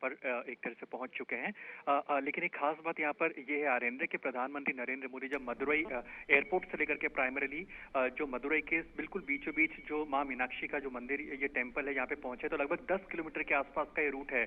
पर एक तरह से पहुंच चुके हैं। लेकिन एक खास बात यहाँ पर ये है आर्यन कि प्रधानमंत्री नरेंद्र मोदी जब मदुरई एयरपोर्ट से लेकर के प्राइमरीली जो मदुरई के बिल्कुल बीचों बीच जो माँ मीनाक्षी का जो मंदिर ये टेम्पल है यहाँ पे पहुंचे, तो लगभग 10 किलोमीटर के आसपास का ये रूट है।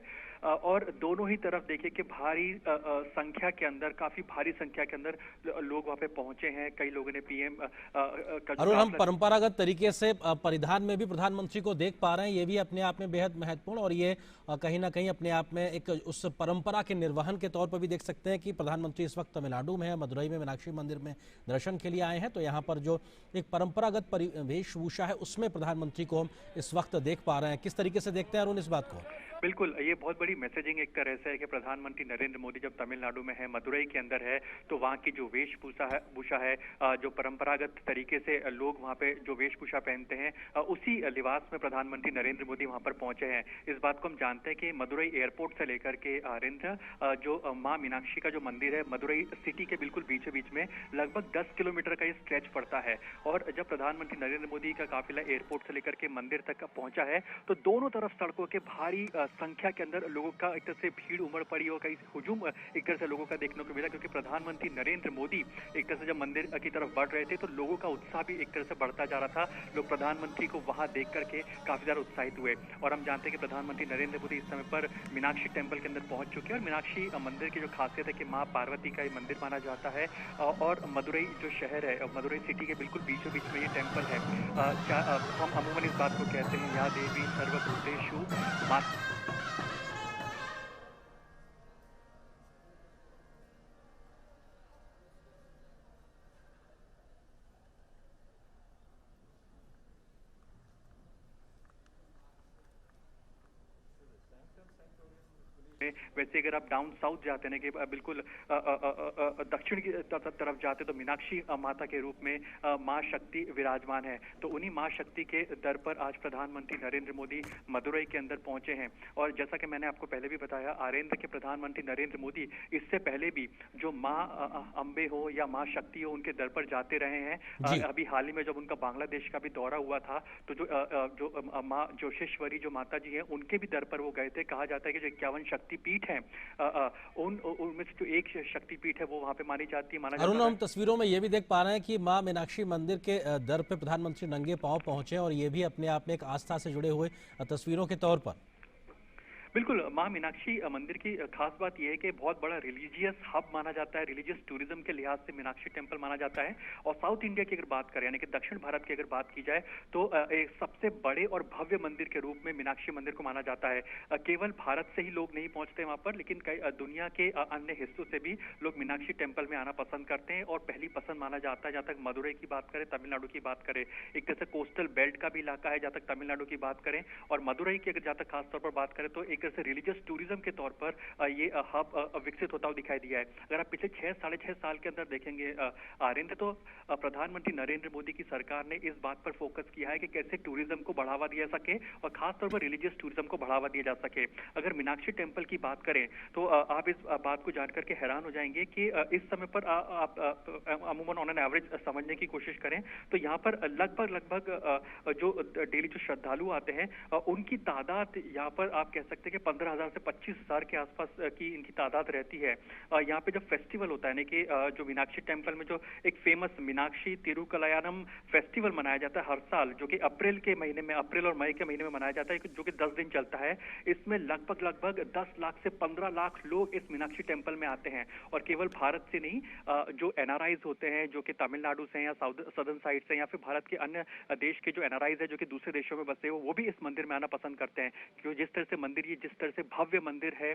और दोनों ही तरफ देखिए कि भारी संख्या के अंदर, काफी भारी संख्या के अंदर लोग वहाँ पे पहुंचे हैं। कई लोगों ने पीएम का जो अरुण, हम काफिला। परंपरागत तरीके से परिधान में भी प्रधानमंत्री को देख पा रहे हैं, ये भी अपने आप में बेहद महत्वपूर्ण, और ये कहीं ना कहीं अपने आप में एक उस परंपरा के निर्वहन के तौर पर भी देख सकते हैं कि प्रधानमंत्री इस वक्त तमिलनाडु में है, मदुरई में मीनाक्षी मंदिर में दर्शन के लिए आए हैं। तो यहाँ पर जो एक परंपरागत वेशभूषा है उसमें प्रधानमंत्री को हम इस वक्त देख पा रहे हैं। किस तरीके से देखते हैं अरुण इस बात को? बिल्कुल, ये बहुत बड़ी मैसेजिंग एक तरह से है कि प्रधानमंत्री नरेंद्र मोदी जब तमिलनाडु में है, मदुरई के अंदर है, तो वहाँ की जो वेशभूषा है, जो परंपरागत तरीके से लोग वहाँ पे जो वेशभूषा पहनते हैं, उसी लिबास में प्रधानमंत्री नरेंद्र मोदी वहाँ पर पहुंचे हैं। इस बात को हम जानते हैं कि मदुरई एयरपोर्ट से लेकर के जो माँ मीनाक्षी का जो मंदिर है, मदुरई सिटी के बिल्कुल बीचों बीच में लगभग 10 किलोमीटर का ये स्ट्रेच पड़ता है। और जब प्रधानमंत्री नरेंद्र मोदी का काफिला एयरपोर्ट से लेकर के मंदिर तक पहुंचा है, तो दोनों तरफ सड़कों के भारी संख्या के अंदर लोगों का एक तरह से भीड़ उमड़ पड़ी और कई हुजूम एक तरह से लोगों का देखने को मिला, क्योंकि प्रधानमंत्री नरेंद्र मोदी एक तरह से जब मंदिर की तरफ बढ़ रहे थे तो लोगों का उत्साह भी एक तरह से बढ़ता जा रहा था। लोग प्रधानमंत्री को वहां देख करके काफी ज्यादा उत्साहित हुए। और हम जानते हैं कि प्रधानमंत्री नरेंद्र मोदी इस समय पर मीनाक्षी टेम्पल के अंदर पहुंच चुके हैं। और मीनाक्षी मंदिर की जो खासियत है कि माँ पार्वती का ये मंदिर माना जाता है। और मदुरई जो शहर है, मदुरई सिटी के बिल्कुल बीचों बीच में ये टेम्पल है। हम अमूमन इस बात को कहते हैं, या देवी सर्वभूतेषु माँ। वैसे अगर आप डाउन साउथ जाते हैं कि बिल्कुल दक्षिण की तरफ जाते तो मीनाक्षी माता के रूप में माँ शक्ति विराजमान है। तो उन्हीं माँ शक्ति के दर पर आज प्रधानमंत्री नरेंद्र मोदी मदुरई के अंदर पहुंचे हैं। और जैसा कि मैंने आपको पहले भी बताया आर्यन के प्रधानमंत्री नरेंद्र मोदी इससे पहले भी जो माँ अम्बे हो या माँ शक्ति हो उनके दर पर जाते रहे हैं। जी। अभी हाल ही में जब उनका बांग्लादेश का भी दौरा हुआ था तो जो माँ जोशेश्वरी जो माता जी है उनके भी दर पर वो गए थे। कहा जाता है कि जो 51 शक्तिपीठ है उनमें से जो एक शक्तिपीठ है वो वहां पे मानी जाती है, माना अरुण, जाता हम तस्वीरों में ये भी देख पा रहे हैं कि मां मीनाक्षी मंदिर के दर पे प्रधानमंत्री नंगे पांव पहुंचे, और ये भी अपने आप में एक आस्था से जुड़े हुए तस्वीरों के तौर पर। बिल्कुल, माँ मीनाक्षी मंदिर की खास बात यह है कि बहुत बड़ा रिलीजियस हब माना जाता है, रिलीजियस टूरिज्म के लिहाज से मीनाक्षी टेम्पल माना जाता है। और साउथ इंडिया की अगर बात करें, यानी कि दक्षिण भारत की अगर बात की जाए, तो एक सबसे बड़े और भव्य मंदिर के रूप में मीनाक्षी मंदिर को माना जाता है। केवल भारत से ही लोग नहीं पहुंचते वहां पर, लेकिन कई दुनिया के अन्य हिस्सों से भी लोग मीनाक्षी टेम्पल में आना पसंद करते हैं। और पहली पसंद माना जाता है, जहाँ तक मदुरई की बात करें, तमिलनाडु की बात करें, एक तरह से कोस्टल बेल्ट का भी इलाका है जहाँ तक तमिलनाडु की बात करें। और मदुरई की अगर जहाँ तक खासतौर पर बात करें तो एक तरह से रिलीजियस टूरिज्म के तौर पर ये हब विकसित होता हुआ दिखाई दिया है। अगर आप पिछले 6-6.5 साल के अंदर देखेंगे आर्यन, तो प्रधानमंत्री नरेंद्र मोदी की सरकार ने इस बात पर फोकस किया है कि कैसे टूरिज्म को बढ़ावा दिया सके और खासतौर पर रिलीजियस टूरिज्म को बढ़ावा दिया जा सके। अगर मीनाक्षी टेम्पल की बात करें तो आप इस बात को जानकर के हैरान हो जाएंगे कि इस समय पर आप अमूमन ऑन एन एवरेज समझने की कोशिश करें तो यहाँ पर लगभग जो डेली जो श्रद्धालु आते हैं उनकी तादाद यहाँ पर आप कह सकते हैं कि 15,000 से 25,000 के आसपास की इनकी तादाद रहती है। यहाँ पे जब फेस्टिवल होता है, यानी कि जो मीनाक्षी टेम्पल में जो एक फेमस मीनाक्षी तिरुकलयानम फेस्टिवल मनाया जाता है हर साल, जो कि अप्रैल के महीने में, अप्रैल और मई के महीने में मनाया जाता है, जो कि 10 दिन चलता है। इसमें लगभग 10 लाख से 15 लाख लोग इस मीनाक्षी टेम्पल में आते हैं। और केवल भारत से नहीं, जो एनआरआईज होते हैं जो कि तमिलनाडु से या सदर्न साइड से या फिर भारत के अन्य देश के जो एनआरआईज है जो कि दूसरे देशों में बसे हो, वो भी इस मंदिर में आना पसंद करते हैं। क्योंकि जिस तरह से मंदिर, ये जिस तरह से भव्य मंदिर है,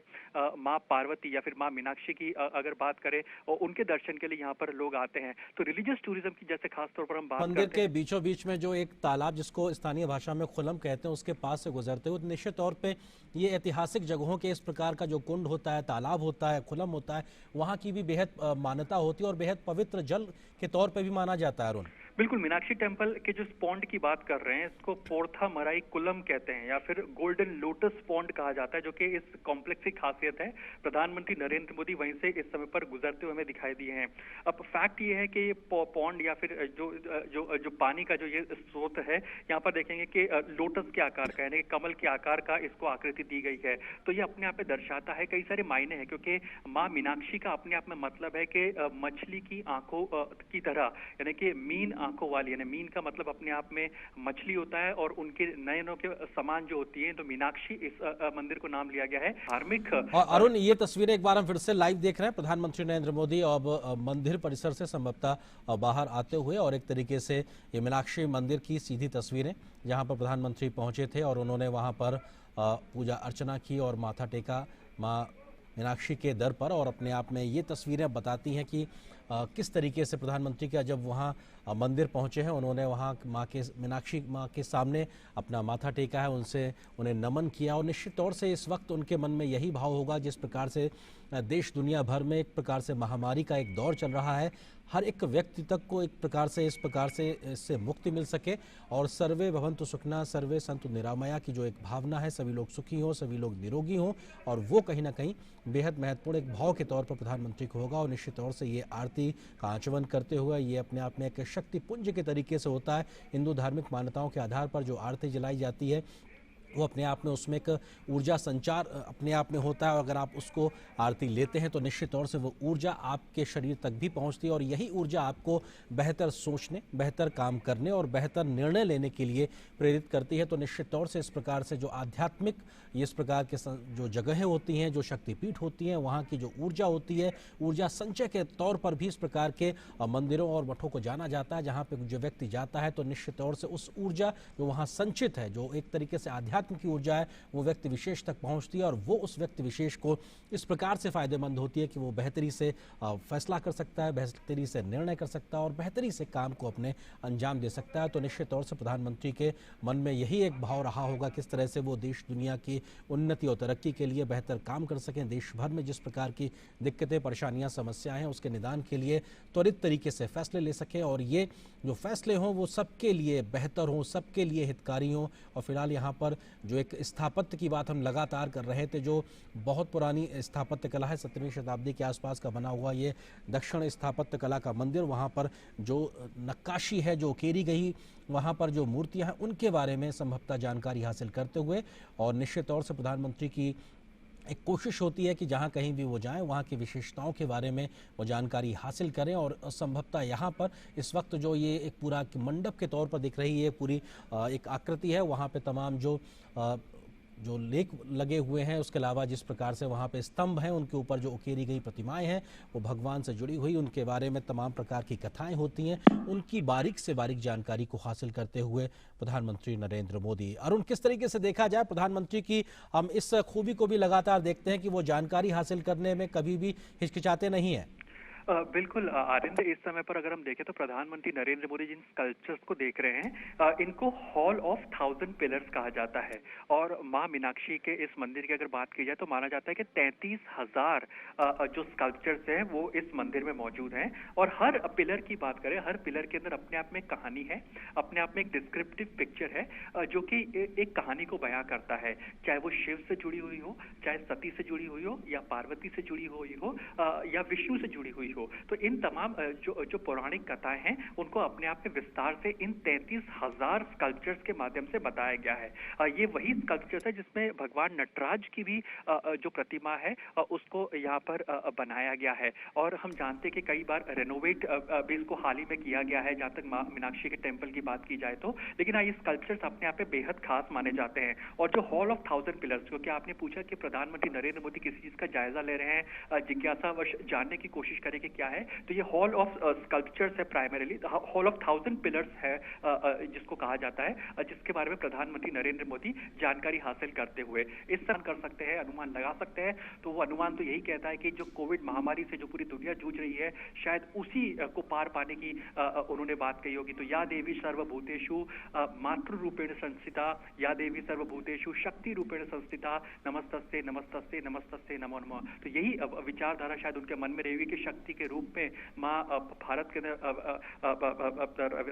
माँ पार्वती या फिर माँ मीनाक्षी की अगर बात करें और उनके दर्शन के लिए यहाँ पर लोग आते हैं। तो रिलीजियस टूरिज्म की जैसे खास तौर पर हम बात मंदिर करते के हैं। बीचों बीच में जो एक तालाब, जिसको स्थानीय भाषा में खुलम कहते हैं, उसके पास से गुजरते हुए निश्चित तौर पे ये ऐतिहासिक जगहों के इस प्रकार का जो कुंड होता है, तालाब होता है, खुलम होता है, वहाँ की भी बेहद मान्यता होती है और बेहद पवित्र जल के तौर पे भी माना जाता है। अरुण, बिल्कुल, मीनाक्षी टेम्पल के जो पॉन्ड की बात कर रहे हैं, इसको पोर्था मराई कुलम कहते हैं या फिर गोल्डन लोटस पॉन्ड कहा जाता है, जो कि इस कॉम्प्लेक्स की खासियत है। प्रधानमंत्री नरेंद्र मोदी वहीं से इस समय पर गुजरते हुए हमें दिखाई दिए हैं। अब फैक्ट ये है कि ये पॉन्ड या फिर जो पानी का जो ये स्रोत है, यहाँ पर देखेंगे कि लोटस के आकार का, यानी कमल के आकार का इसको आकृति दी गई है। तो ये अपने आप में दर्शाता है, कई सारे मायने हैं, क्योंकि माँ मीनाक्षी का अपने आप में मतलब है कि मछली की आंखों की तरह, यानी कि मीन आंखों वाली, यानी मीन का मतलब अपने आप में मछली होता है और उनके नयनों के समान जो होती है, तो मीनाक्षी इस मंदिर को नाम लिया गया है। धार्मिक और अरुण, ये तस्वीरें एक बार हम फिर से लाइव देख रहे हैं, प्रधानमंत्री नरेंद्र मोदी अब मंदिर परिसर से संभवतः बाहर आते हुए, और एक तरीके से ये मीनाक्षी मंदिर की सीधी तस्वीरें जहां पर प्रधानमंत्री पहुंचे थे और उन्होंने वहां पर पूजा अर्चना की और माथा टेका मां मीनाक्षी के दर पर। और अपने आप में ये तस्वीरें बताती हैं कि किस तरीके से प्रधानमंत्री का जब वहाँ मंदिर पहुँचे हैं, उन्होंने वहाँ मीनाक्षी माँ के सामने अपना माथा टेका है, उनसे उन्हें नमन किया। और निश्चित तौर से इस वक्त उनके मन में यही भाव होगा, जिस प्रकार से देश दुनिया भर में एक प्रकार से महामारी का एक दौर चल रहा है, हर एक व्यक्ति तक को एक प्रकार से इससे मुक्ति मिल सके और सर्वे भवन्तु सुखिनः सर्वे सन्तु निरामया की जो एक भावना है, सभी लोग सुखी हों, सभी लोग निरोगी हों, और वो कहीं ना कहीं बेहद महत्वपूर्ण एक भाव के तौर पर प्रधानमंत्री को होगा। और निश्चित तौर से ये आरती का आचमन करते हुए ये अपने आप में एक शक्ति पुंज के तरीके से होता है। हिंदू धार्मिक मान्यताओं के आधार पर जो आरती जलाई जाती है, वो अपने आप में उसमें एक ऊर्जा संचार अपने आप में होता है, और अगर आप उसको आरती लेते हैं तो निश्चित तौर से वो ऊर्जा आपके शरीर तक भी पहुंचती है, और यही ऊर्जा आपको बेहतर सोचने, बेहतर काम करने और बेहतर निर्णय लेने के लिए प्रेरित करती है। तो निश्चित तौर से इस प्रकार से जो आध्यात्मिक इस प्रकार के जो जगहें होती हैं, जो शक्तिपीठ होती हैं, वहाँ की जो ऊर्जा होती है, ऊर्जा संचय के तौर पर भी इस प्रकार के मंदिरों और मठों को जाना जाता है, जहाँ पे जो व्यक्ति जाता है तो निश्चित तौर से उस ऊर्जा जो वहाँ संचित है, जो एक तरीके से आध्यात्म की ऊर्जा है, वो व्यक्ति विशेष तक पहुंचती है, और वो उस व्यक्ति विशेष को इस प्रकार से फायदेमंद होती है कि वो बेहतरी से फैसला कर सकता है, बेहतरी से निर्णय कर सकता है और बेहतरी से काम को अपने अंजाम दे सकता है। तो निश्चित तौर से प्रधानमंत्री के मन में यही एक भाव रहा होगा, किस तरह से वो देश दुनिया की उन्नति और तरक्की के लिए बेहतर काम कर सकें, देश भर में जिस प्रकार की दिक्कतें, परेशानियां, समस्याएं हैं, उसके निदान के लिए त्वरित तरीके से फैसले ले सकें, और ये जो फैसले हों वो सबके लिए बेहतर हों, सबके लिए हितकारी हों। और फिलहाल यहाँ पर जो एक स्थापत्य की बात हम लगातार कर रहे थे, जो बहुत पुरानी स्थापत्य कला है, 17वीं शताब्दी के आसपास का बना हुआ ये दक्षिण स्थापत्य कला का मंदिर, वहाँ पर जो नक्काशी है, जो उकेरी गई, वहाँ पर जो मूर्तियाँ हैं, उनके बारे में संभवतः जानकारी हासिल करते हुए, और निश्चित तौर से प्रधानमंत्री की एक कोशिश होती है कि जहाँ कहीं भी वो जाएं, वहाँ की विशेषताओं के बारे में वो जानकारी हासिल करें। और संभवतः यहाँ पर इस वक्त जो ये एक पूरा मंडप के तौर पर दिख रही है पूरी एक आकृति है, वहाँ पे तमाम जो लेख लगे हुए हैं, उसके अलावा जिस प्रकार से वहाँ पे स्तंभ हैं, उनके ऊपर जो उकेरी गई प्रतिमाएं हैं, वो भगवान से जुड़ी हुई, उनके बारे में तमाम प्रकार की कथाएं होती हैं, उनकी बारीक से बारीक जानकारी को हासिल करते हुए प्रधानमंत्री नरेंद्र मोदी। अरुण, किस तरीके से देखा जाए प्रधानमंत्री की हम इस खूबी को भी लगातार देखते हैं कि वो जानकारी हासिल करने में कभी भी हिचकिचाते नहीं है। बिल्कुल आरिंद, इस समय पर अगर हम देखें तो प्रधानमंत्री नरेंद्र मोदी जिन स्कल्पचर्स को देख रहे हैं, इनको हॉल ऑफ 1000 पिलर्स कहा जाता है। और माँ मीनाक्षी के इस मंदिर की अगर बात की जाए तो माना जाता है कि 33,000 जो स्कल्पचर्स हैं वो इस मंदिर में मौजूद हैं। और हर पिलर की बात करें, हर पिलर के अंदर अपने आप में कहानी है, अपने आप में एक डिस्क्रिप्टिव पिक्चर है, जो कि एक कहानी को बयां करता है, चाहे वो शिव से जुड़ी हुई हो, चाहे सती से जुड़ी हुई हो, या पार्वती से जुड़ी हुई हो, या विष्णु से जुड़ी हुई हो। तो इन तमाम जो पौराणिक कथाएं हैं, उनको अपने आप में विस्तार से इन 33,000 स्कल्पचर्स के माध्यम से बताया गया है। ये वही स्कल्पचर्स है जिसमें भगवान नटराज की भी जो प्रतिमा है उसको यहाँ पर बनाया गया है। और हम जानते हैं कि कई बार रेनोवेट भी इसको हाल ही में किया गया है, जहाँ तक माँ मीनाक्षी के टेम्पल की बात की जाए तो। लेकिन ये स्कल्पचर्स अपने आप में बेहद खास माने जाते हैं। और जो हॉल ऑफ 1000 पिलर्स, क्योंकि आपने पूछा कि प्रधानमंत्री नरेंद्र मोदी किसी चीज का जायजा ले रहे हैं, जिज्ञासावश जानने की कोशिश करें कि क्या है, तो ये हॉल ऑफ स्कल्पचर्स है, प्राइमरीली हॉल ऑफ 1000 पिलर्स है जिसको कहा जाता है, जिसके बारे में प्रधानमंत्री नरेंद्र मोदी जानकारी हासिल करते हुए इस तरह कर सकते हैं, अनुमान लगा सकते हैं। तो वो अनुमान तो यही कहता है कि जो कोविड महामारी से जो पूरी दुनिया जूझ रही है, शायद उसी को पार पाने की उन्होंने बात कही होगी। तो या देवी सर्वभूतेषु मातृ रूपेण संस्थिता, या देवी सर्वभूतेषु शक्ति रूपेण संस्थिता, नमस्तस्ते नमस्तस्ते नमस्तस्ते नमो नमः। तो यही विचारधारा शायद उनके मन में रहेगी कि शक्ति के रूप में माँ भारत के अंदर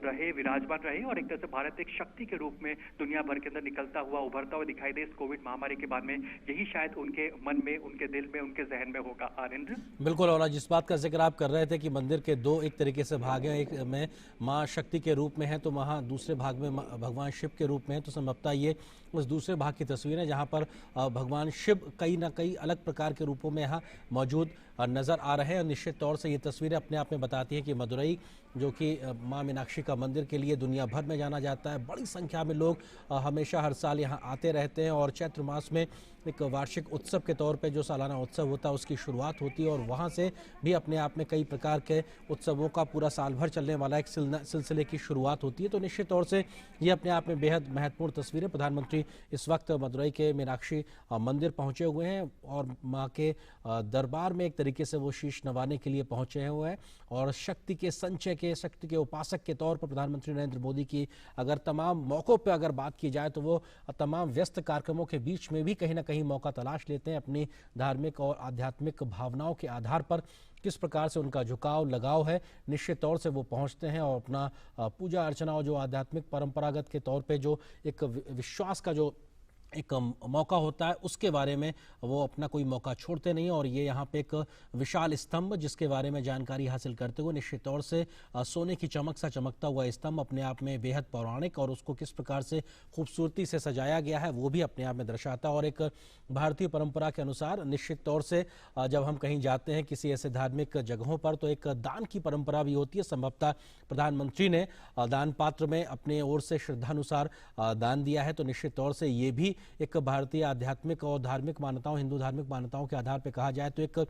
रहे, विराजमान रहे और एक तरह से भारत एक शक्ति के रूप में दुनिया भर के अंदर निकलता हुआ, उभरता हुआ दिखाई दे इस कोविड महामारी के बाद में। यही शायद उनके मन में, उनके दिल में, उनके जहन में होगा। आनंद बिल्कुल, और जिस बात का जिक्र आप कर रहे थे कि मंदिर के दो एक तरीके से भाग हैं, एक में माँ शक्ति के रूप में है तो वहाँ दूसरे भाग में भगवान शिव के रूप में है, तो संभवतः ये उस दूसरे भाग की तस्वीर है जहाँ पर भगवान शिव कई ना कई अलग प्रकार के रूपों में यहाँ मौजूद नज़र आ रहे हैं। निश्चित तौर से ये तस्वीरें अपने आप में बताती हैं कि मदुरई जो कि माँ मीनाक्षी का मंदिर के लिए दुनिया भर में जाना जाता है, बड़ी संख्या में लोग हमेशा हर साल यहाँ आते रहते हैं और चैत्र मास में एक वार्षिक उत्सव के तौर पे जो सालाना उत्सव होता है उसकी शुरुआत होती है और वहाँ से भी अपने आप में कई प्रकार के उत्सवों का पूरा साल भर चलने वाला एक सिलसिले की शुरुआत होती है। तो निश्चित तौर से ये अपने आप में बेहद महत्वपूर्ण तस्वीरें। प्रधानमंत्री इस वक्त मदुरई के मीनाक्षी मंदिर पहुँचे हुए हैं और माँ के दरबार में एक तरीके से वो शीश नवाने के लिए पहुँचे हुए हैं और शक्ति के संचय के, शक्ति के उपासक के तौर पर प्रधानमंत्री नरेंद्र मोदी की अगर तमाम मौक़ों पर अगर बात की जाए तो वो तमाम व्यस्त कार्यक्रमों के बीच में भी कहीं ना कहीं मौका तलाश लेते हैं अपनी धार्मिक और आध्यात्मिक भावनाओं के आधार पर किस प्रकार से उनका झुकाव लगाव है। निश्चित तौर से वो पहुंचते हैं और अपना पूजा अर्चना और जो आध्यात्मिक परंपरागत के तौर पे जो एक विश्वास का जो एक मौका होता है उसके बारे में वो अपना कोई मौका छोड़ते नहीं। और ये यहाँ पे एक विशाल स्तंभ जिसके बारे में जानकारी हासिल करते हुए निश्चित तौर से सोने की चमक सा चमकता हुआ स्तंभ अपने आप में बेहद पौराणिक और उसको किस प्रकार से खूबसूरती से सजाया गया है वो भी अपने आप में दर्शाता है। और एक भारतीय परंपरा के अनुसार निश्चित तौर से जब हम कहीं जाते हैं किसी ऐसे धार्मिक जगहों पर तो एक दान की परंपरा भी होती है। संभवतः प्रधानमंत्री ने दान पात्र में अपने ओर से श्रद्धानुसार दान दिया है, तो निश्चित तौर से ये भी एक भारतीय आध्यात्मिक और धार्मिक मान्यताओं, हिंदू धार्मिक मान्यताओं के आधार पर कहा जाए तो एक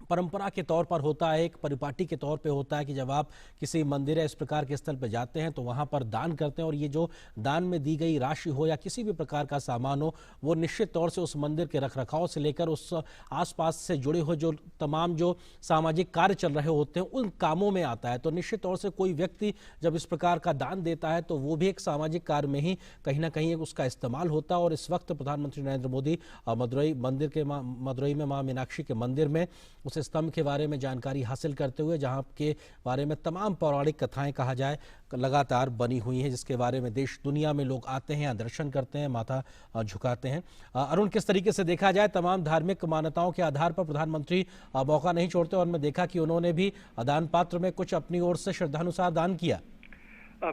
परंपरा के तौर पर होता है, एक परिपाटी के तौर पे होता है कि जब आप किसी मंदिर या इस प्रकार के स्थल पर जाते हैं तो वहां पर दान करते हैं और ये जो दान में दी गई राशि हो या किसी भी प्रकार का सामान हो वो निश्चित तौर से उस मंदिर के रखरखाव से लेकर उस आसपास से जुड़े हुए जो तमाम जो सामाजिक कार्य चल रहे होते हैं उन कामों में आता है। तो निश्चित तौर से कोई व्यक्ति जब इस प्रकार का दान देता है तो वो भी एक सामाजिक कार्य में ही कहीं ना कहीं उसका इस्तेमाल होता है। और इस वक्त प्रधानमंत्री नरेंद्र मोदी मदुरई में माँ मीनाक्षी के मंदिर में उस स्तंभ के बारे में जानकारी हासिल करते हुए जहां के बारे में तमाम पौराणिक कथाएं कहा जाए लगातार बनी हुई हैं जिसके बारे में देश दुनिया में लोग आते हैं, दर्शन करते हैं, माथा झुकाते हैं। अरुण, किस तरीके से देखा जाए तमाम धार्मिक मान्यताओं के आधार पर प्रधानमंत्री मौका नहीं छोड़ते और मैं देखा कि उन्होंने भी दान पात्र में कुछ अपनी ओर से श्रद्धानुसार दान किया।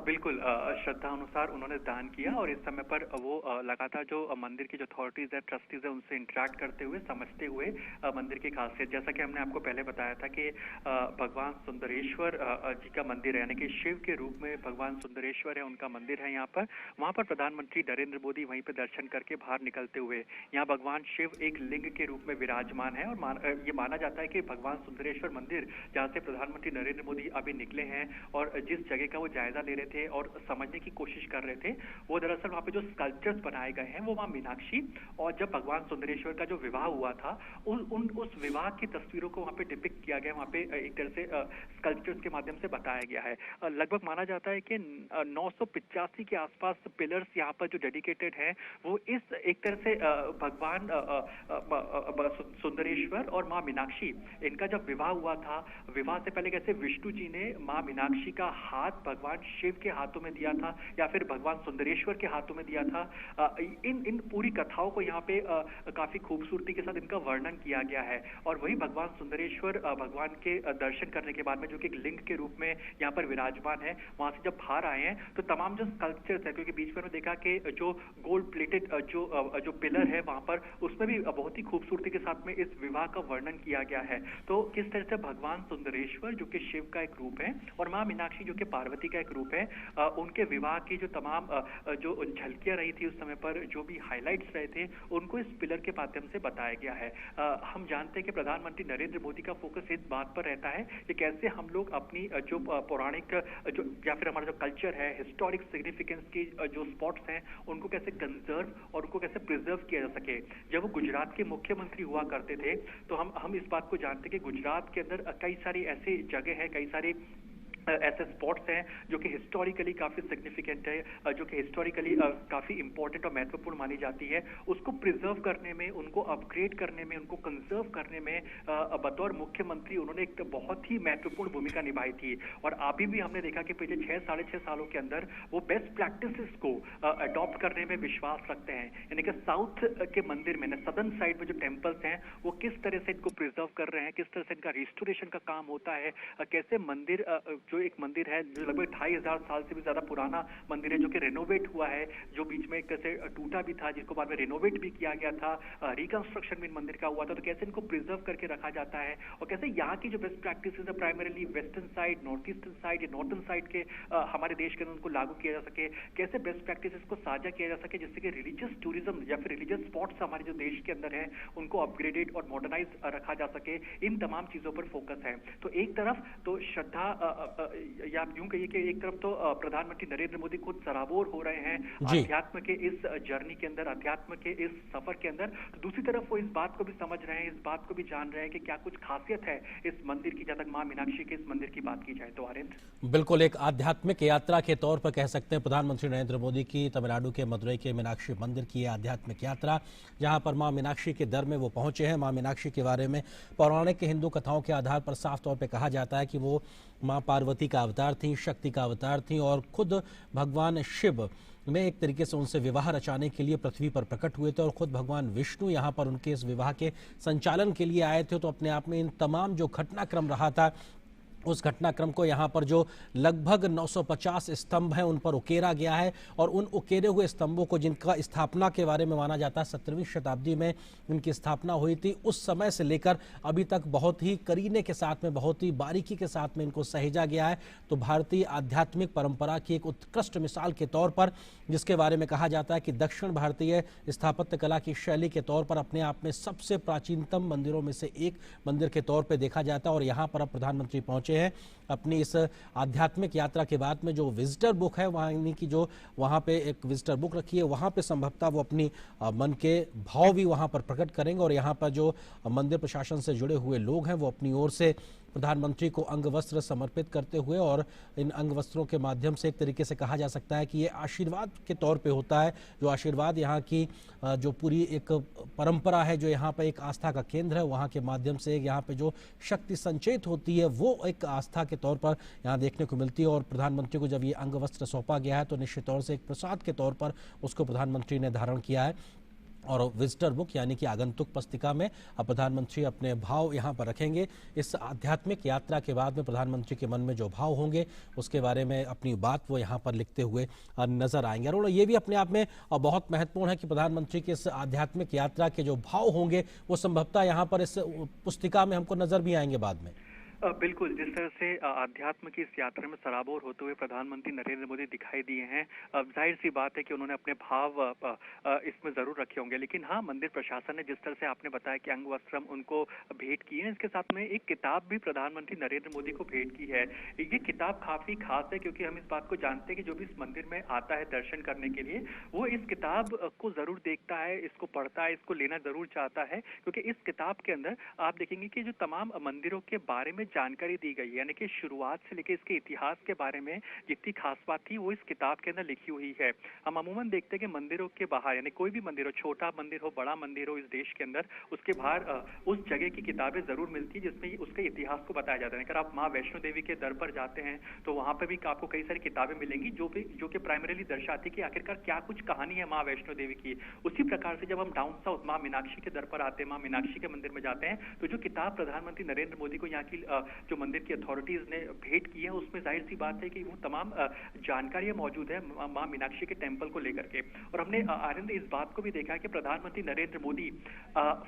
बिल्कुल, श्रद्धा अनुसार उन्होंने दान किया और इस समय पर वो लगातार जो मंदिर की जो अथॉरिटीज है, ट्रस्टीज है, उनसे इंटरेक्ट करते हुए, समझते हुए मंदिर की खासियत, जैसा कि हमने आपको पहले बताया था कि भगवान सुंदरेश्वर जी का मंदिर है, यानी कि शिव के रूप में भगवान सुंदरेश्वर है, उनका मंदिर है यहाँ पर। वहाँ पर प्रधानमंत्री नरेंद्र मोदी वहीं पर दर्शन करके बाहर निकलते हुए, यहाँ भगवान शिव एक लिंग के रूप में विराजमान है और ये माना जाता है कि भगवान सुंदरेश्वर मंदिर जहाँ से प्रधानमंत्री नरेंद्र मोदी अभी निकले हैं और जिस जगह का वो जायजा ले थे और समझने की कोशिश कर रहे थे, वो दरअसल वहाँ पे जो स्कल्पचर्स बनाए गए हैं वो माँ मीनाक्षी और जब भगवान सुंदरेश्वर का जो विवाह हुआ था उस विवाह की तस्वीरों को वहाँ पे डिपिक्ट किया गया, वहाँ पे एक तरह से स्कल्पचर्स के माध्यम से बताया गया है। लगभग माना जाता है कि 985 के आसपास पिलर्स यहाँ पर जो डेडिकेटेड है वो इस एक तरह से भगवान सुंदरेश्वर और माँ मीनाक्षी, इनका जब विवाह हुआ था, विवाह से पहले कैसे विष्णु जी ने माँ मीनाक्षी का हाथ भगवान शिव के हाथों में दिया था या फिर भगवान सुंदरेश्वर के हाथों में दिया था। इन पूरी कथाओं को यहाँ पे काफी खूबसूरती के साथ इनका वर्णन किया गया है। और वही भगवान सुंदरेश्वर भगवान के दर्शन करने के बाद में जो कि एक लिंग के रूप में यहाँ पर विराजमान है, वहां से जब बाहर आए हैं तो तमाम जो स्कल्पचर्स है, क्योंकि बीच में देखा कि जो गोल्ड प्लेटेड जो पिलर है वहां पर उसमें भी बहुत ही खूबसूरती के साथ में इस विवाह का वर्णन किया गया है। तो किस तरह से भगवान सुंदरेश्वर जो कि शिव का एक रूप है और माँ मीनाक्षी जो कि पार्वती का एक रूप है, उनके विवाह की जो तमाम जो झलकियां रही थी उस समय पर, जो भी हाइलाइट्स रहे थे, उनको इस पिलर के माध्यम से बताया गया है। हम जानते हैं कि प्रधानमंत्री नरेंद्र मोदी का फोकस इस बात पर रहता है कि कैसे हम लोग अपनी जो पौराणिक जो या फिर हमारा जो कल्चर है, हिस्टोरिक सिग्निफिकेंस की जो स्पॉट्स हैं, उनको कैसे कंजर्व और उनको कैसे प्रिजर्व किया जा सके। जब वो गुजरात के मुख्यमंत्री हुआ करते थे तो हम इस बात को जानते हैं कि गुजरात के अंदर कई सारी ऐसी जगह है, कई सारी ऐसे स्पॉट्स हैं जो कि हिस्टोरिकली काफ़ी सिग्निफिकेंट है, जो कि हिस्टोरिकली काफ़ी इंपॉर्टेंट और महत्वपूर्ण मानी जाती है, उसको प्रिजर्व करने में, उनको अपग्रेड करने में, उनको कंजर्व करने में बतौर मुख्यमंत्री उन्होंने एक बहुत ही महत्वपूर्ण भूमिका निभाई थी। और अभी भी हमने देखा कि पिछले 6 साढ़े 6 सालों के अंदर वो बेस्ट प्रैक्टिसेस को अडॉप्ट करने में विश्वास रखते हैं। यानी कि साउथ के मंदिर में, सदर्न साइड में जो टेम्पल्स हैं वो किस तरह से इनको प्रिजर्व कर रहे हैं, किस तरह से इनका रिस्टोरेशन का काम होता है, कैसे मंदिर जो एक मंदिर है जो लगभग 2500 साल से भी ज्यादा पुराना मंदिर है, जो कि रेनोवेट हुआ है, जो बीच में कैसे टूटा भी था, जिसको बाद में रेनोवेट भी किया गया था, रिकंस्ट्रक्शन भी मंदिर का हुआ था, तो कैसे इनको प्रिजर्व करके रखा जाता है और कैसे यहाँ की जो बेस्ट प्रैक्टिसेस है primarily western side, north eastern side या नॉर्थर्न साइड के हमारे देश के अंदर उनको लागू किया जा सके, कैसे बेस्ट प्रैक्टिसेस को साझा किया जा सके, जिससे कि रिलीजियस टूरिज्म या फिर रिलीजियस स्पॉट्स हमारे जो देश के अंदर है उनको अपग्रेडेड और मॉडर्नाइज रखा जा सके, इन तमाम चीजों पर फोकस है। तो एक तरफ तो श्रद्धा या आप यूं कहिए कि एक तरफ तो प्रधानमंत्री नरेंद्र मोदी खुद सराबोर हो रहे हैं जी। अध्यात्म के इस जर्नी के अंदर, अध्यात्म के इस सफर के अंदर, तो दूसरी तरफ वो इस बात को भी समझ रहे हैं, इस बात को भी जान रहे हैं कि क्या कुछ खासियत है इस मंदिर की, जब तक मां मीनाक्षी के इस मंदिर की बात की जाए तो। आरिंद, बिल्कुल एक आध्यात्मिक यात्रा के तौर पर कह सकते हैं प्रधानमंत्री नरेंद्र मोदी की तमिलनाडु के मदुरई के मीनाक्षी मंदिर की आध्यात्मिक यात्रा, जहां पर मां मीनाक्षी के दर में वो पहुंचे हैं। मां मीनाक्षी के बारे में पौराणिक हिंदू कथाओं के आधार पर साफ तौर पर कहा जाता है कि वो मां पार्वती का अवतार थी, शक्ति का अवतार थी और खुद भगवान शिव में एक तरीके से उनसे विवाह रचाने के लिए पृथ्वी पर प्रकट हुए थे और खुद भगवान विष्णु यहाँ पर उनके इस विवाह के संचालन के लिए आए थे। तो अपने आप में इन तमाम जो घटनाक्रम रहा था, उस घटनाक्रम को यहाँ पर जो लगभग 950 स्तंभ हैं उन पर उकेरा गया है और उन उकेरे हुए स्तंभों को, जिनका स्थापना के बारे में माना जाता है 17वीं शताब्दी में इनकी स्थापना हुई थी, उस समय से लेकर अभी तक बहुत ही करीने के साथ में, बहुत ही बारीकी के साथ में इनको सहेजा गया है। तो भारतीय आध्यात्मिक परंपरा की एक उत्कृष्ट मिसाल के तौर पर, जिसके बारे में कहा जाता है कि दक्षिण भारतीय स्थापत्य कला की शैली के तौर पर अपने आप में सबसे प्राचीनतम मंदिरों में से एक मंदिर के तौर पर देखा जाता है। और यहाँ पर अब प्रधानमंत्री पहुंचे हैं अपनी इस आध्यात्मिक यात्रा के बाद में। जो विजिटर बुक है वहां की, जो वहां पे एक विजिटर बुक रखी है, वहां पे संभवतः वो अपनी मन के भाव भी वहां पर प्रकट करेंगे और यहाँ पर जो मंदिर प्रशासन से जुड़े हुए लोग हैं वो अपनी ओर से प्रधानमंत्री को अंग वस्त्र समर्पित करते हुए, और इन अंग वस्त्रों के माध्यम से एक तरीके से कहा जा सकता है कि ये आशीर्वाद के तौर पे होता है। जो आशीर्वाद यहाँ की जो पूरी एक परंपरा है, जो यहाँ पे एक आस्था का केंद्र है, वहाँ के माध्यम से यहाँ पे जो शक्ति संचयित होती है वो एक आस्था के तौर पर यहाँ देखने को मिलती है। और प्रधानमंत्री को जब ये अंग वस्त्र सौंपा गया है तो निश्चित तौर से एक प्रसाद के तौर पर उसको प्रधानमंत्री ने धारण किया है। और विजिटर बुक यानी कि आगंतुक पुस्तिका में अब प्रधानमंत्री अपने भाव यहाँ पर रखेंगे। इस आध्यात्मिक यात्रा के बाद में प्रधानमंत्री के मन में जो भाव होंगे उसके बारे में अपनी बात वो यहाँ पर लिखते हुए नजर आएंगे। और ये भी अपने आप में बहुत महत्वपूर्ण है कि प्रधानमंत्री की इस आध्यात्मिक यात्रा के जो भाव होंगे वो संभवतः यहाँ पर इस पुस्तिका में हमको नजर भी आएंगे बाद में। बिल्कुल, जिस तरह से अध्यात्म की इस यात्रा में सराबोर होते हुए प्रधानमंत्री नरेंद्र मोदी दिखाई दिए हैं, जाहिर सी बात है कि उन्होंने अपने भाव इसमें जरूर रखे होंगे। लेकिन हाँ, मंदिर प्रशासन ने जिस तरह से आपने बताया कि अंग वस्त्रम उनको भेंट किए हैं, इसके साथ में एक किताब भी प्रधानमंत्री नरेंद्र मोदी को भेंट की है। ये किताब काफी खास है क्योंकि हम इस बात को जानते हैं कि जो भी इस मंदिर में आता है दर्शन करने के लिए, वो इस किताब को जरूर देखता है, इसको पढ़ता है, इसको लेना जरूर चाहता है, क्योंकि इस किताब के अंदर आप देखेंगे कि जो तमाम मंदिरों के बारे में जानकारी दी गई है, यानी कि शुरुआत से लेकर इसके इतिहास के बारे में जितनी खास बात थी वो इस किताब के अंदर लिखी हुई है। हम अमूमन देखते हैं कि मंदिरों के बाहर, यानी कोई भी मंदिर हो, छोटा मंदिर हो, बड़ा मंदिर हो इस देश के अंदर, उसके बाहर उस जगह की किताबें जरूर मिलती है जिसमें उसके इतिहास को बताया जाता है। अगर आप माँ वैष्णो देवी के दर पर जाते हैं तो वहां पर भी आपको कई सारी किताबें मिलेंगी जो कि प्राइमरीली दर्शाती कि आखिरकार क्या कुछ कहानी है माँ वैष्णो देवी की। उसी प्रकार से जब हम डाउन साउथ माँ मीनाक्षी के दर पर आते हैं, माँ मीनाक्षी के मंदिर में जाते हैं, तो जो किताब प्रधानमंत्री नरेंद्र मोदी को यहाँ की जो मंदिर की अथॉरिटीज ने भेंट की है उसमें जाहिर सी बात है कि वो तमाम जानकारियां मौजूद है मां मीनाक्षी के टेंपल को लेकर के। और हमने आनंद इस बात को भी देखा है कि प्रधानमंत्री नरेंद्र मोदी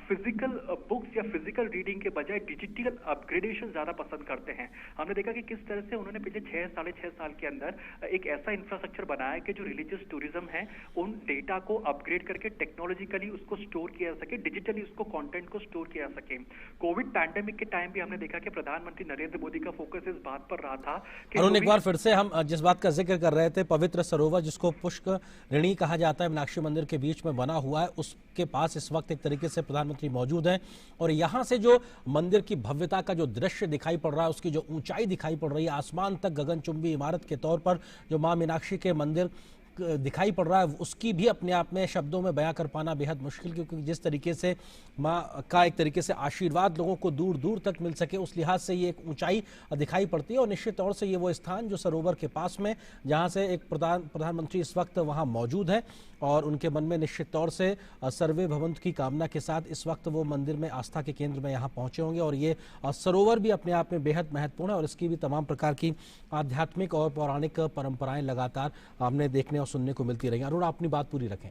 फिजिकल बुक्स या फिजिकल रीडिंग के बजाय डिजिटल अपग्रेडेशन ज्यादा पसंद करते हैं। हमने देखा कि किस तरह से उन्होंने पिछले 6 साढ़े 6 साल के अंदर एक ऐसा इंफ्रास्ट्रक्चर बनाया कि जो रिलीजियस टूरिज्म है उन डेटा को अपग्रेड करके टेक्नोलॉजिकली उसको स्टोर किया जा सके, डिजिटली उसको कंटेंट को स्टोर किया जा सके। कोविड पैंडेमिक के टाइम भी हमने देखा कि प्रधानमंत्री प्रधानमंत्री नरेंद्र मोदी का फोकस इस बात पर रहा था कि अरुण, एक बार फिर से हम जिस बात का जिक्र कर रहे थे, पवित्र सरोवर जिसको पुष्करिणी कहा जाता है, मीनाक्षी मंदिर के बीच में बना हुआ है, उसके पास इस वक्त एक तरीके से प्रधानमंत्री मौजूद हैं और यहाँ से जो मंदिर की भव्यता का जो दृश्य दिखाई पड़ रहा है, उसकी जो ऊंचाई दिखाई पड़ रही है, आसमान तक गगनचुंबी इमारत के तौर पर जो माँ मीनाक्षी के मंदिर दिखाई पड़ रहा है, उसकी भी अपने आप में शब्दों में बयां कर पाना बेहद मुश्किल, क्योंकि जिस तरीके से माँ का एक तरीके से आशीर्वाद लोगों को दूर दूर तक मिल सके, उस लिहाज से ये एक ऊंचाई दिखाई पड़ती है। और निश्चित तौर से ये वो स्थान जो सरोवर के पास में, जहां से एक प्रधानमंत्री इस वक्त वहां मौजूद है और उनके मन में निश्चित तौर से सर्वे भवंत की कामना के साथ इस वक्त वो मंदिर में आस्था के केंद्र में यहाँ पहुंचे होंगे। और ये सरोवर भी अपने आप में बेहद महत्वपूर्ण है और इसकी भी तमाम प्रकार की आध्यात्मिक और पौराणिक परंपराएं लगातार हमने देखने और सुनने को मिलती रही। अरुण, अपनी बात पूरी रखें।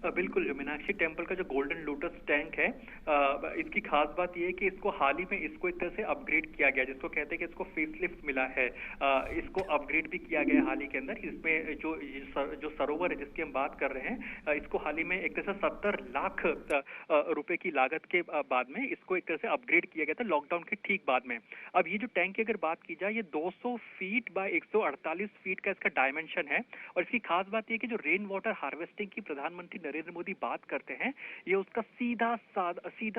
बिल्कुल, जो मीनाक्षी टेम्पल का जो गोल्डन लोटस टैंक है, इसकी खास बात यह है कि इसको हाल ही में इसको एक तरह से अपग्रेड किया गया, जिसको कहते हैं कि इसको फेसलिफ्ट मिला है। इसको अपग्रेड भी किया गया हाल ही के अंदर। इसमें जो सरोवर है जिसकी हम बात कर रहे हैं, इसको हाल ही में एक तरह से 70 लाख रुपए की लागत के बाद में इसको एक तरह से अपग्रेड किया गया था, लॉकडाउन के ठीक बाद में। अब ये जो टैंक की अगर बात की जाए, ये 200 फीट बाय 148 फीट का इसका डायमेंशन है। और इसकी खास बात यह कि जो रेन वाटर हार्वेस्टिंग की प्रधानमंत्री नरेंद्र मोदी बात करते हैं, ये उसका सीधा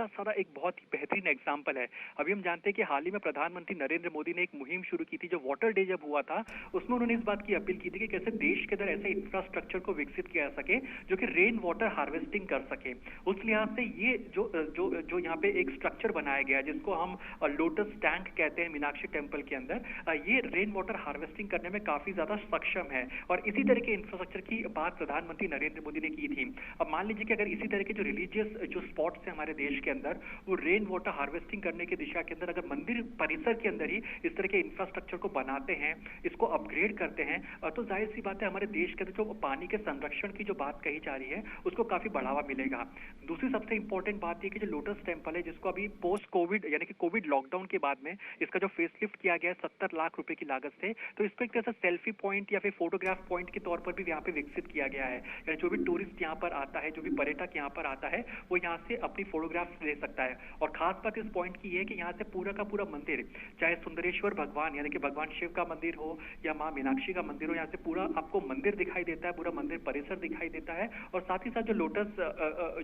साधा एक बहुत ही बेहतरीन एग्जांपल है। अभी हम जानते हैं कि हाल ही में प्रधानमंत्री नरेंद्र मोदी ने एक मुहिम शुरू की थी, जो वाटर डे जब हुआ था, उसमें उन्होंने इस बात की अपील की थी कि कैसे देश के अंदर ऐसे इंफ्रास्ट्रक्चर को विकसित किया जा सके जो कि रेन वाटर हार्वेस्टिंग कर सके। उस लिहाज से ये जो यहाँ पे एक स्ट्रक्चर बनाया गया, जिसको हम लोटस टैंक कहते हैं मीनाक्षी टेम्पल के अंदर, ये रेन वाटर हार्वेस्टिंग करने में काफी ज्यादा सक्षम है। और इसी तरह के इंफ्रास्ट्रक्चर की बात प्रधानमंत्री नरेंद्र मोदी ने की थी। अब मान लीजिए कि अगर इसी तरह के जो रिलीजियस जो स्पॉट्स हैं हमारे देश के अंदर, वो रेन वाटर हार्वेस्टिंग करने की दिशा के अंदर अगर मंदिर परिसर के अंदर ही इस तरह के इंफ्रास्ट्रक्चर को बनाते हैं, इसको अपग्रेड करते हैं, तो जाहिर सी बात है हमारे देश के अंदर जो पानी के संरक्षण की जो बात कही जा रही है, उसको काफी बढ़ावा मिलेगा। दूसरी सबसे इंपॉर्टेंट बात यह कि जो लोटस टेम्पल है, जिसको अभी पोस्ट कोविड यानी कि कोविड लॉकडाउन के बाद में इसका जो फेसलिफ्ट किया गया है 70 लाख रुपए की लागत से, तो इसको एक तरह से सेल्फी पॉइंट या फिर फोटोग्राफ पॉइंट के तौर पर भी यहाँ पे विकसित किया गया है। यानी जो भी टूरिस्ट यहाँ पर आता है, जो भी पर्यटक यहाँ पर आता है, वो यहाँ से अपनी फोटोग्राफ्स ले सकता है। और खास बात इस पॉइंट की है कि यहाँ से पूरा का पूरा मंदिर, चाहे सुंदरेश्वर भगवान यानी कि भगवान शिव का मंदिर हो या माँ मीनाक्षी का मंदिर हो, यहाँ से पूरा आपको मंदिर दिखाई देता है, पूरा मंदिर परिसर दिखाई देता है। और साथ ही साथ जो लोटस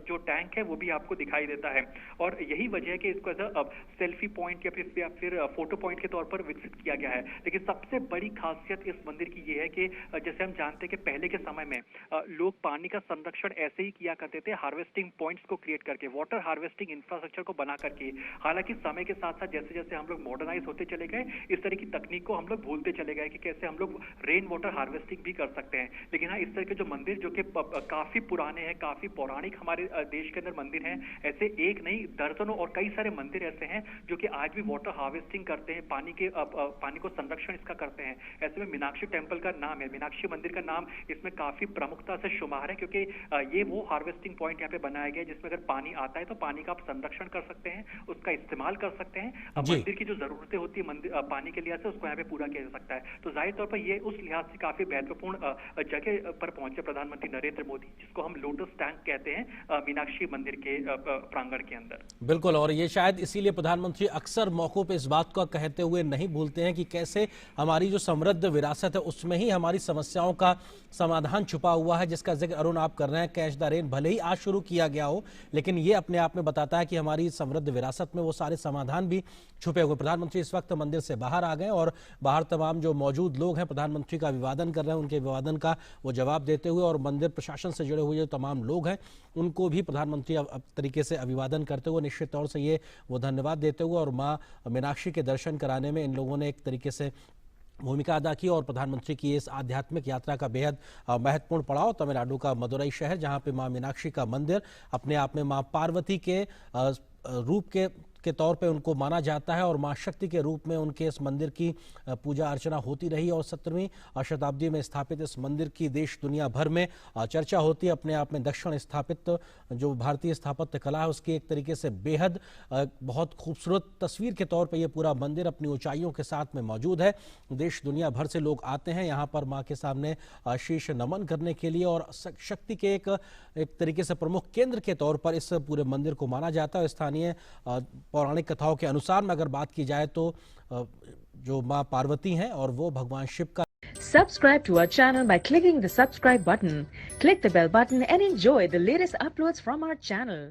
जो टैंक है वो भी आपको दिखाई देता है। और यही वजह है कि इसको अब सेल्फी पॉइंट या फिर फोटो पॉइंट के तौर पर विकसित किया गया है। लेकिन सबसे बड़ी खासियत इस मंदिर की ये है कि जैसे हम जानते हैं कि पहले के समय में लोग पानी का संरक्षण ऐसे ही किया करते थे, हार्वेस्टिंग पॉइंट्स को क्रिएट करके, वाटर हार्वेस्टिंग इंफ्रास्ट्रक्चर को बना करके। हालांकि समय के साथ साथ जैसे जैसे हम लोग मॉडर्नाइज होते चले गए, इस तरह की तकनीक को हम लोग भूलते चले गए कि कैसे हम लोग रेन वाटर हार्वेस्टिंग भी कर सकते हैं। लेकिन हाँ, इस तरह के जो मंदिर जो कि काफी पुराने हैं, काफी पौराणिक हमारे देश के अंदर मंदिर हैं, ऐसे एक नहीं दर्जनों और कई सारे मंदिर ऐसे हैं जो कि आज भी वाटर हार्वेस्टिंग करते हैं, पानी को संरक्षण इसका करते हैं। ऐसे में मीनाक्षी टेम्पल का नाम है, मीनाक्षी मंदिर का नाम इसमें काफी प्रमुखता से शुमार है, क्योंकि ये वो हार्वेस्टिंग पॉइंट यहाँ पे बनाया गया जिसमें अगर पानी आता है तो पानी का आप संरक्षण कर सकते हैं, उसका इस्तेमाल कर सकते हैं। मंदिर की जो जरूरतें होती है मंदिर पानी के लिहाज से, उसको यहाँ पे पूरा किया जा सकता है। तो जाहिर तौर पर ये उस लिहाज से काफी महत्वपूर्ण जगह पर पहुंचे प्रधानमंत्री नरेंद्र मोदी, जिसको हम लोटस टैंक कहते हैं मीनाक्षी मंदिर के प्रांगण के अंदर। बिल्कुल, और ये शायद इसीलिए प्रधानमंत्री अक्सर मौकों पे इस बात को कहते हुए नहीं भूलते हैं कि कैसे हमारी जो समृद्ध विरासत है उसमें ही हमारी समस्याओं का समाधान छुपा हुआ है, जिसका जिक्र अरुण आप कर रहे हैं। कैच द रेन भले ही आज शुरू किया गया हो, लेकिन ये अपने आप में बताता है कि हमारी समृद्ध विरासत में वो सारे समाधान भी छुपे हुए। प्रधानमंत्री इस वक्त मंदिर से बाहर आ गए और बाहर तमाम जो मौजूद लोग हैं प्रधानमंत्री का अभिवादन कर रहे हैं, उनके अभिवादन का वो जवाब देते हुए, और मंदिर प्रशासन से जुड़े हुए जो तमाम लोग हैं उनको भी प्रधानमंत्री तरीके से अभिवादन करते हुए, निश्चित तौर से ये वो धन्यवाद देते हुए और माँ मीनाक्षी के दर्शन कराने में इन लोगों ने एक तरीके से भूमिका अदा की। और प्रधानमंत्री की इस आध्यात्मिक यात्रा का बेहद महत्वपूर्ण पड़ाव तमिलनाडु का मदुरई शहर, जहां पे मां मीनाक्षी का मंदिर अपने आप में मां पार्वती के रूप के तौर पे उनको माना जाता है और मां शक्ति के रूप में उनके इस मंदिर की पूजा अर्चना होती रही। और 17वीं शताब्दी में स्थापित इस मंदिर की देश दुनिया भर में चर्चा होती है। अपने आप में दक्षिण स्थापित जो भारतीय स्थापत्य कला है उसकी एक तरीके से बेहद बहुत खूबसूरत तस्वीर के तौर पर यह पूरा मंदिर अपनी ऊंचाइयों के साथ में मौजूद है। देश दुनिया भर से लोग आते हैं यहाँ पर माँ के सामने शीश नमन करने के लिए, और शक्ति के एक तरीके से प्रमुख केंद्र के तौर पर इस पूरे मंदिर को माना जाता है। स्थानीय पौराणिक कथाओं के अनुसार में अगर बात की जाए तो जो माँ पार्वती हैं और वो भगवान शिव का। Subscribe to our channel by clicking the subscribe button. Click the bell button and enjoy the latest uploads from our channel.